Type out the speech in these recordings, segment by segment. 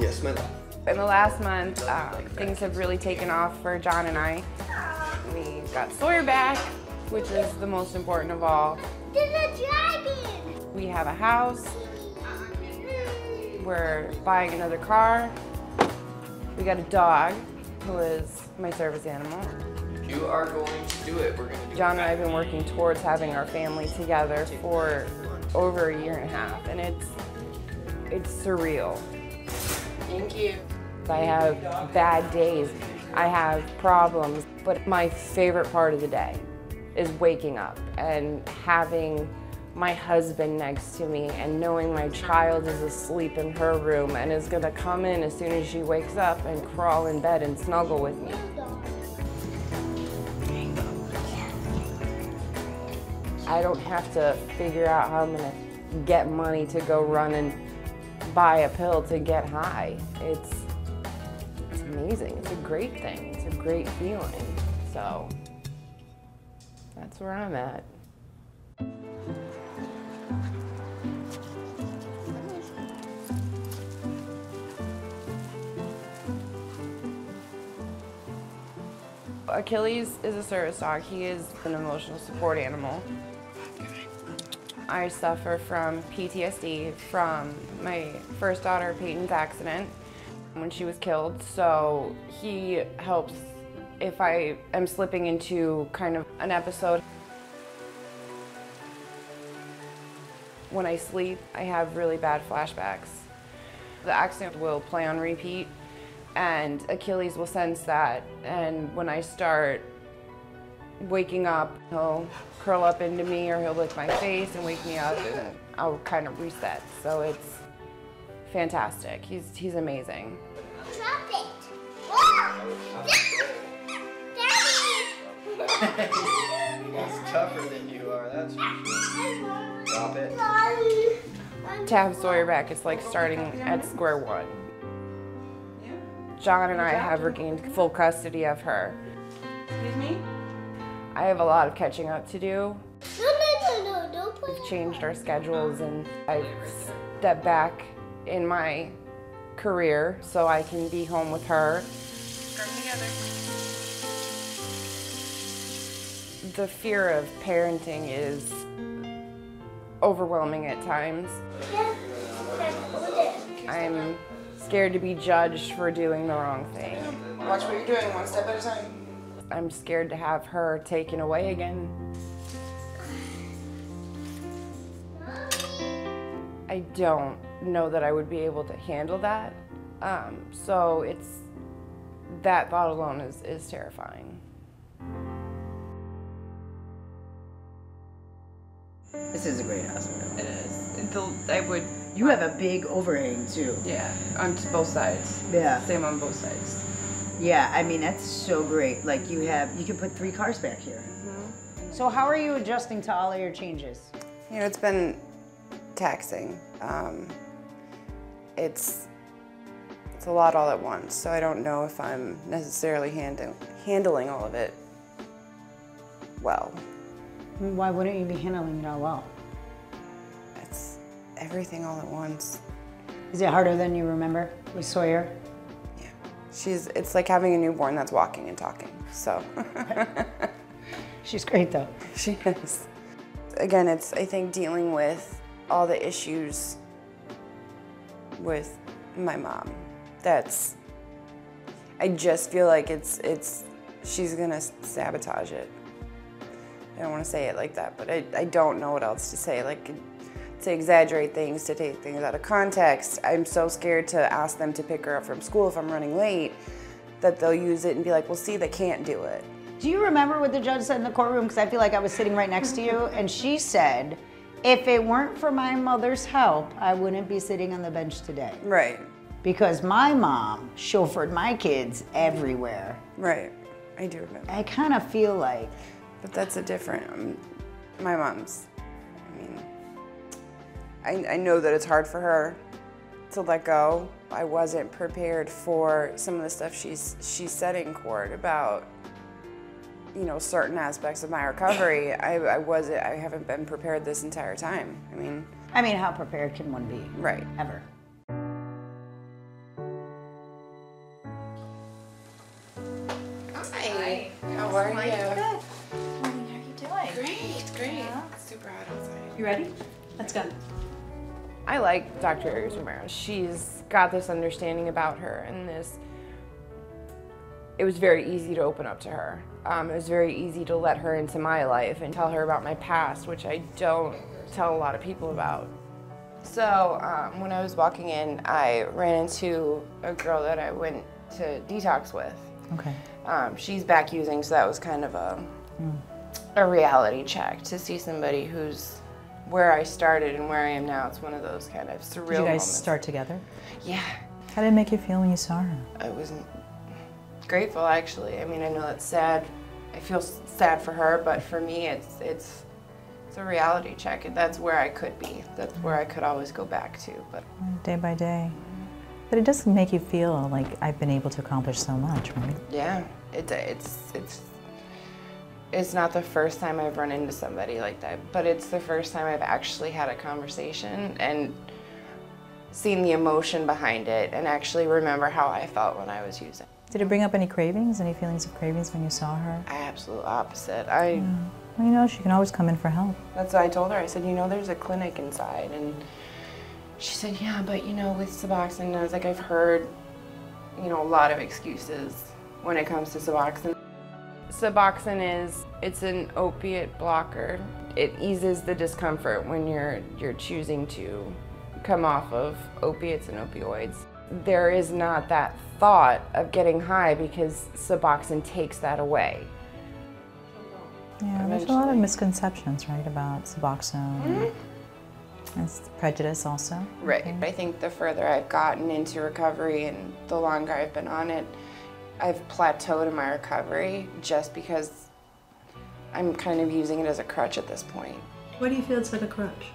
Yes, my love. In the last month, things have really taken off for John and I. We got Sawyer back, which is the most important of all. There's a dragon! We have a house. We're buying another car. We got a dog, who is my service animal. You are going to do it. We're going to do it. John and I have been working towards having our family together for over a year and a half, and it's surreal. Thank you. I have bad days, I have problems, but my favorite part of the day is waking up and having my husband next to me and knowing my child is asleep in her room and is gonna come in as soon as she wakes up and crawl in bed and snuggle with me. I don't have to figure out how I'm gonna get money to go run and buy a pill to get high. It's amazing. It's a great thing. It's a great feeling. So that's where I'm at. Achilles is a service dog. He is an emotional support animal. I suffer from PTSD from my first daughter, Peyton's accident, when she was killed. So he helps if I am slipping into kind of an episode. When I sleep, I have really bad flashbacks. The accident will play on repeat, and Achilles will sense that. And when I start waking up, he'll curl up into me or he'll lick my face and wake me up, and I'll kind of reset. So it's fantastic. He's amazing. Drop it! Whoa! Daddy! He's tougher than you are, that's for sure. Drop it. To have Sawyer back, it's like starting at square one. John and I have regained full custody of her. Excuse me? I have a lot of catching up to do. No, don't put We've changed our schedules, and I've stepped back in my career so I can be home with her. Come together. The fear of parenting is overwhelming at times. I'm scared to be judged for doing the wrong thing. Watch what you're doing, one step at a time. I'm scared to have her taken away again. I don't know that I would be able to handle that. So that thought alone is terrifying. This is a great hospital. It is. You have a big overhang too. Yeah, on both sides. Yeah. Same on both sides. Yeah, I mean, that's so great. Like you can put 3 cars back here. Mm-hmm. So how are you adjusting to all of your changes? You know, it's been taxing. It's a lot all at once, so I don't know if I'm necessarily handling all of it well. Why wouldn't you be handling it all well? It's everything all at once. Is it harder than you remember with Sawyer? Yeah. It's like having a newborn that's walking and talking, so. She's great though. She is. Again, I think, dealing with all the issues with my mom. I just feel like she's gonna sabotage it. I don't want to say it like that, but I don't know what else to say. Like, to exaggerate things, to take things out of context. I'm so scared to ask them to pick her up from school if I'm running late, that they'll use it and be like, well, see, they can't do it. Do you remember what the judge said in the courtroom? Because I feel like I was sitting right next to you, and she said, if it weren't for my mother's help, I wouldn't be sitting on the bench today. Right. Because my mom chauffeured my kids everywhere. Right. I do remember. I kind of feel like... But that's a different, my mom's, I know that it's hard for her to let go. I wasn't prepared for some of the stuff she said in court about, you know, certain aspects of my recovery. I haven't been prepared this entire time. I mean, how prepared can one be? Right. Ever. You ready? Let's go. I like Dr. Aries Romero. She's got this understanding about her and this. It was very easy to open up to her. It was very easy to let her into my life and tell her about my past, which I don't tell a lot of people about. So when I was walking in, I ran into a girl that I went to detox with. Okay. She's back using, so that was kind of a reality check to see somebody who's where I started and where I am now. It's one of those kind of surreal moments. Did you guys start together? Yeah. How did it make you feel when you saw her? I was grateful, actually. I mean, I know that's sad. I feel sad for her, but for me, it's a reality check. That's where I could be. That's where I could always go back to. But Day by day. But it does make you feel like I've been able to accomplish so much, right? yeah, it's not the first time I've run into somebody like that, but it's the first time I've actually had a conversation and seen the emotion behind it and actually remember how I felt when I was using. Did it bring up any cravings, any feelings of cravings when you saw her? Absolute opposite. Well, you know, she can always come in for help. That's what I told her. I said, you know, there's a clinic inside. And she said, yeah, but you know, with Suboxone, I was like, I've heard, you know, a lot of excuses when it comes to Suboxone. Suboxone it's an opiate blocker. It eases the discomfort when you're choosing to come off of opiates and opioids. There is not that thought of getting high because Suboxone takes that away. Yeah, there's a lot of misconceptions, right, about Suboxone. And prejudice also. Right. I think the further I've gotten into recovery and the longer I've been on it, I've plateaued in my recovery just because I'm kind of using it as a crutch at this point. Why do you feel it's like a crutch?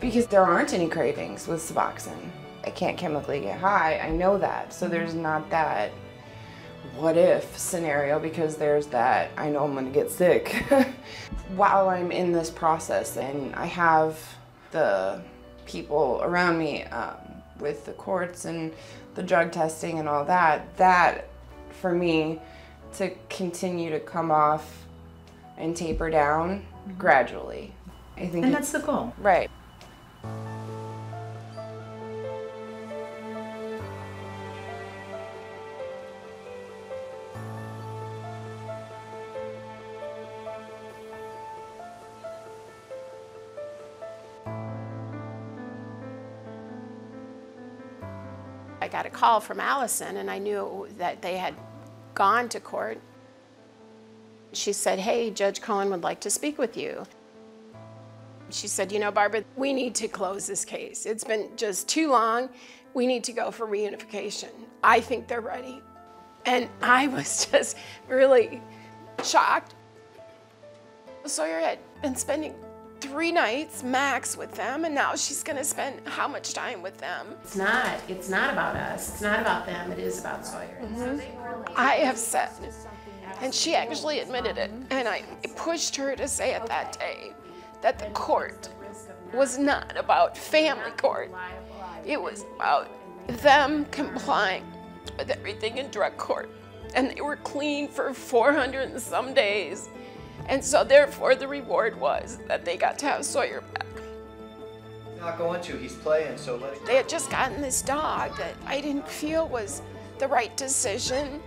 Because there aren't any cravings with Suboxone. I can't chemically get high, I know that. So there's not that what if scenario because there's that I know I'm gonna get sick. While I'm in this process and I have the people around me with the courts and the drug testing and all that, that for me to continue to come off and taper down gradually. I think And that's the goal. Right. I got a call from Allison and I knew that they had gone to court. She said, hey, Judge Cohen would like to speak with you. She said, you know, Barbara, we need to close this case. It's been just too long. We need to go for reunification. I think they're ready. And I was just really shocked. Sawyer had been spending 3 nights max with them, and now she's gonna spend how much time with them? It's not about us. It's not about them. It is about Sawyer. I have said, and she actually admitted it, and I pushed her to say it that day, that the court was not about family court. It was about them complying with everything in drug court. And they were clean for 400 and some days. And so therefore the reward was that they got to have Sawyer back. He's not going to, he's playing, so let it go. They had just gotten this dog that I didn't feel was the right decision.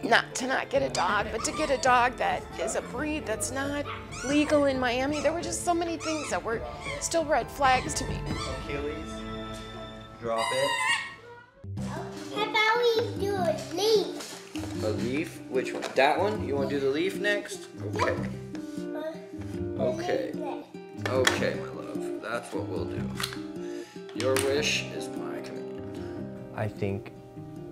Not to not get a dog, but to get a dog that is a breed that's not legal in Miami. There were just so many things that were still red flags to me. Achilles, drop it. How about we do a leaf? A leaf? Which one? That one? You want to do the leaf next? Okay. Okay. Okay, my love. That's what we'll do. Your wish is my command. I think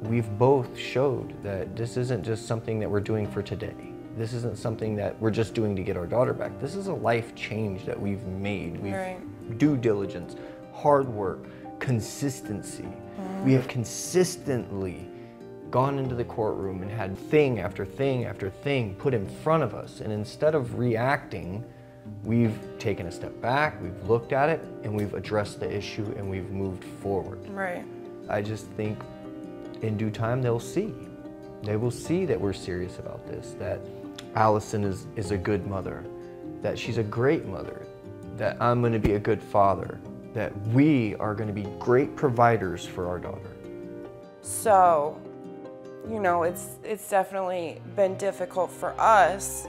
we've both showed that this isn't just something that we're doing for today. This isn't something that we're just doing to get our daughter back. This is a life change that we've made. We've due diligence, hard work, consistency. We have consistently gone into the courtroom and had thing after thing after thing put in front of us. And instead of reacting, we've taken a step back, we've looked at it, and we've addressed the issue and we've moved forward. Right. I just think in due time they'll see. They will see that we're serious about this, that Allison is a good mother, that she's a great mother, that I'm going to be a good father, that we are going to be great providers for our daughter. So, you know, it's definitely been difficult for us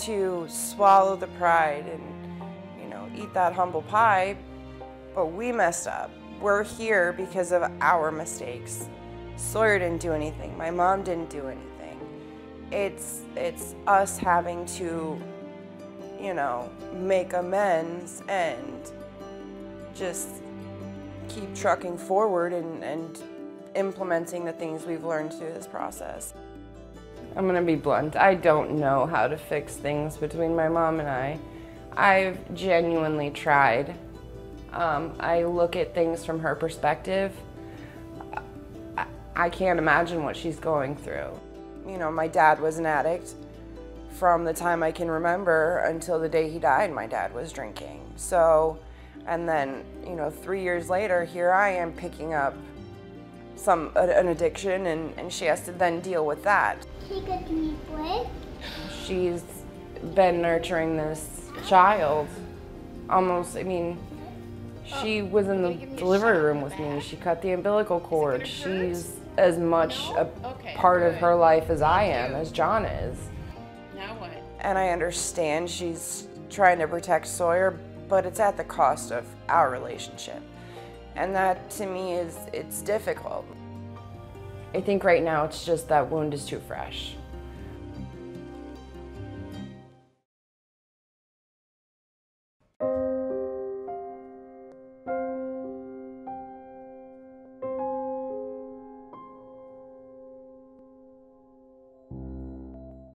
to swallow the pride and, you know, eat that humble pie, but we messed up. We're here because of our mistakes. Sawyer didn't do anything. My mom didn't do anything. It's us having to, you know, make amends and just keep trucking forward and implementing the things we've learned through this process. I'm gonna be blunt. I don't know how to fix things between my mom and I. I've genuinely tried. I look at things from her perspective. I can't imagine what she's going through. You know, my dad was an addict. From the time I can remember until the day he died, my dad was drinking. So, and then, you know, 3 years later, here I am picking up an addiction, and she has to then deal with that. Take a deep breath. She's been nurturing this child almost, I mean, she was in the delivery room with me. She cut the umbilical cord. She's as much a part of her life as I am, as John is. Now what? And I understand she's trying to protect Sawyer, but it's at the cost of our relationship. And that, to me, it's difficult. I think right now it's just that wound is too fresh.